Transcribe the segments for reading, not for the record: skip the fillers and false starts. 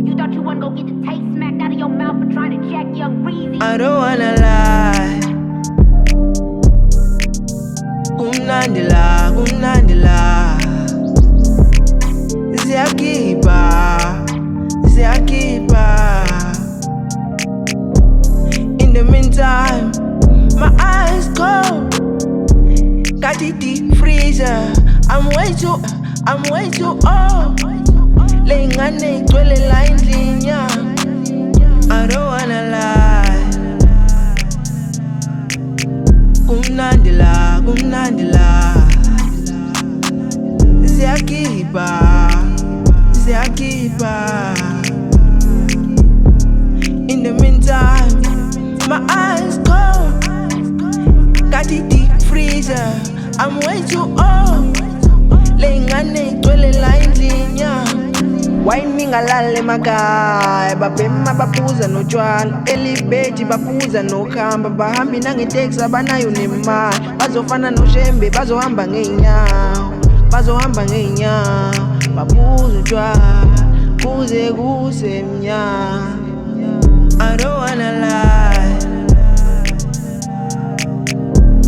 You thought you wouldn't go get the taste smacked out of your mouth for trying to jack Young Breezy. I don't wanna lie. Kumnandila, kumnandila. Ziyakhipha, ziyakhipha. In the meantime, my eyes cold. Got it deep freezer. I'm way too old. Lengane igcwele la indlinya. I don't wanna lie. Kumnandila, kumnandila. Ziyakhipha, ziyakhipha. In the meantime, my eyes cold. Got it deep freezer. I'm way too old. Lengane igcwele la indlinya. Wine ngalale makaya, babema bapuza no jwala, elibeti bapuza no khamba, bahambi nangiteksi abanayo nemali, bazofana no shembe, bazohamba ngeenyawo, bazohamba ngeenyawo, bapuza utshwala, kuze kusemnyama. I don't wanna lie.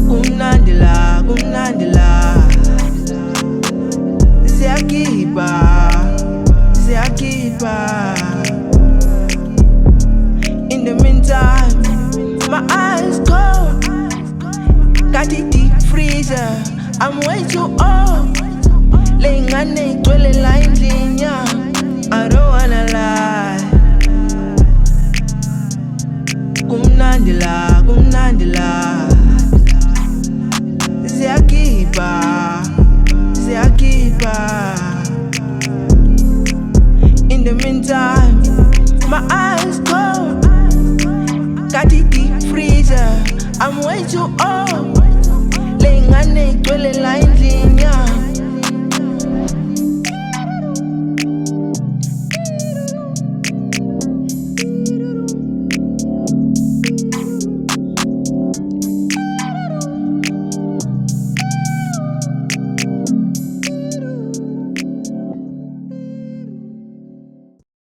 Kumnandila, kumnandila. Ziyakhipha, ziyakhipha. In the meantime, my eyes cold. Got it deep freezer. I'm way too old. Lengane igcwele la indlinya. I don't wanna lie. Kumnandila, kumnandila. Ziyakhipha, ziyakhipha. In the meantime, my eyes cold. Got it deep freezer. I'm way too old. Lengane igcwele la indlinya.